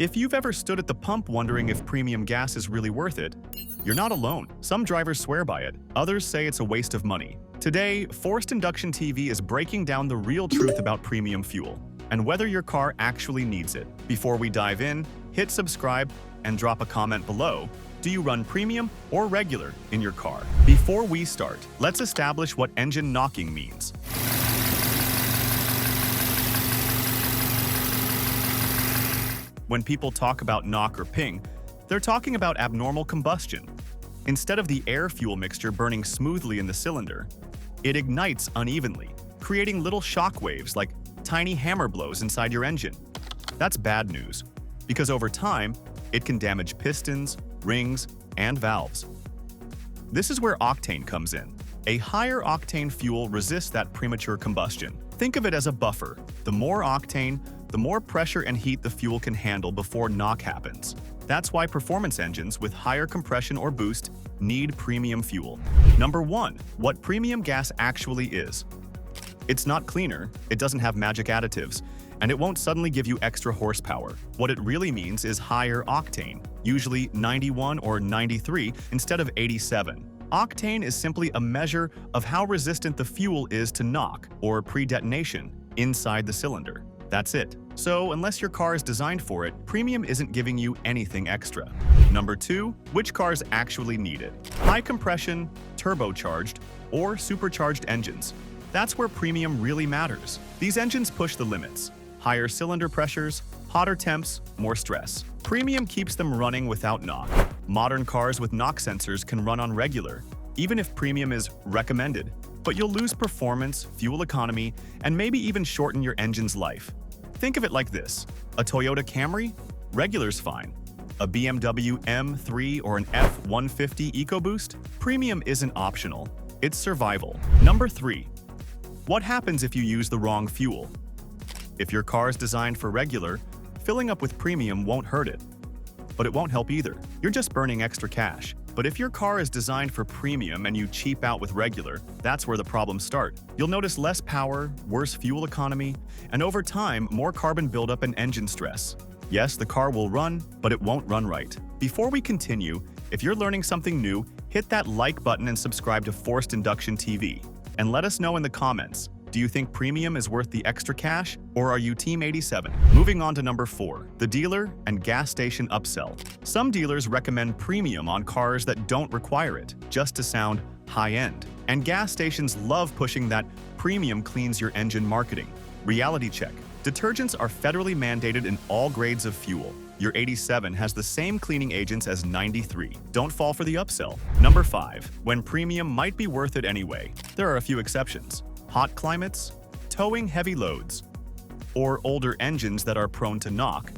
If you've ever stood at the pump wondering if premium gas is really worth it, you're not alone. Some drivers swear by it, others say it's a waste of money. Today, Forced Induction TV is breaking down the real truth about premium fuel and whether your car actually needs it. Before we dive in, hit subscribe and drop a comment below. Do you run premium or regular in your car? Before we start, let's establish what engine knocking means. When people talk about knock or ping, they're talking about abnormal combustion. Instead of the air-fuel mixture burning smoothly in the cylinder, it ignites unevenly, creating little shock waves like tiny hammer blows inside your engine. That's bad news, because over time, it can damage pistons, rings, and valves. This is where octane comes in. A higher octane fuel resists that premature combustion. Think of it as a buffer. The more octane, the more pressure and heat the fuel can handle before knock happens. That's why performance engines with higher compression or boost need premium fuel. Number 1. What premium gas actually is. It's not cleaner, it doesn't have magic additives, and it won't suddenly give you extra horsepower. What it really means is higher octane, usually 91 or 93 instead of 87. Octane is simply a measure of how resistant the fuel is to knock, or pre-detonation, inside the cylinder. That's it. So, unless your car is designed for it, premium isn't giving you anything extra. Number 2. Which cars actually need it? High compression, turbocharged, or supercharged engines. That's where premium really matters. These engines push the limits. Higher cylinder pressures, hotter temps, more stress. Premium keeps them running without knock. Modern cars with knock sensors can run on regular, even if premium is recommended. But you'll lose performance, fuel economy, and maybe even shorten your engine's life. Think of it like this. A Toyota Camry? Regular's fine. A BMW M3 or an F-150 EcoBoost? Premium isn't optional. It's survival. Number 3. What happens if you use the wrong fuel? If your car is designed for regular, filling up with premium won't hurt it. But it won't help either. You're just burning extra cash. But if your car is designed for premium and you cheap out with regular, that's where the problems start. You'll notice less power, worse fuel economy, and over time, more carbon buildup and engine stress. Yes, the car will run, but it won't run right. Before we continue, if you're learning something new, hit that like button and subscribe to Forced Induction TV. And let us know in the comments, do you think premium is worth the extra cash, or are you Team 87? Moving on to number 4, the dealer and gas station upsell. Some dealers recommend premium on cars that don't require it, just to sound high-end. And gas stations love pushing that premium cleans your engine marketing. Reality check. Detergents are federally mandated in all grades of fuel. Your 87 has the same cleaning agents as 93. Don't fall for the upsell. Number 5, when premium might be worth it anyway. There are a few exceptions. Hot climates, towing heavy loads, or older engines that are prone to knock.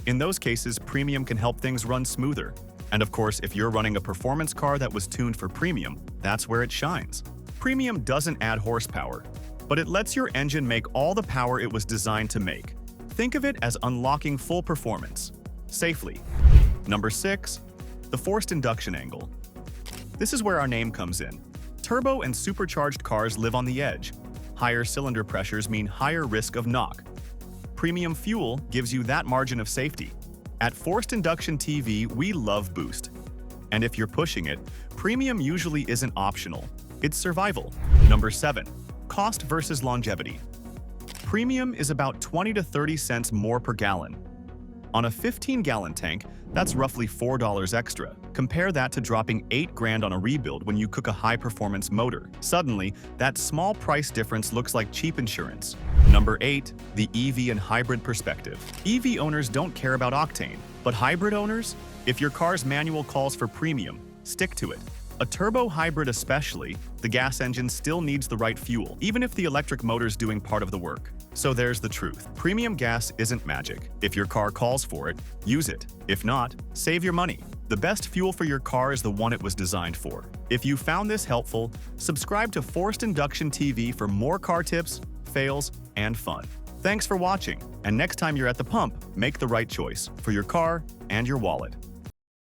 In those cases, premium can help things run smoother. And of course, if you're running a performance car that was tuned for premium, that's where it shines. Premium doesn't add horsepower, but it lets your engine make all the power it was designed to make. Think of it as unlocking full performance, safely. Number 6, the forced induction angle. This is where our name comes in. Turbo and supercharged cars live on the edge. Higher cylinder pressures mean higher risk of knock. Premium fuel gives you that margin of safety. At Forced Induction TV, we love boost. And if you're pushing it, premium usually isn't optional. It's survival. Number 7, cost versus longevity. Premium is about 20 to 30 cents more per gallon. On a 15-gallon tank, that's roughly $4 extra. Compare that to dropping $8 grand on a rebuild when you cook a high-performance motor. Suddenly, that small price difference looks like cheap insurance. Number 8, the EV and hybrid perspective. EV owners don't care about octane, but hybrid owners? If your car's manual calls for premium, stick to it. A turbo hybrid especially, the gas engine still needs the right fuel, even if the electric motor's doing part of the work. So there's the truth. Premium gas isn't magic. If your car calls for it, use it. If not, save your money. The best fuel for your car is the one it was designed for. If you found this helpful, subscribe to Forced Induction TV for more car tips, fails, and fun. Thanks for watching, and next time you're at the pump, make the right choice for your car and your wallet.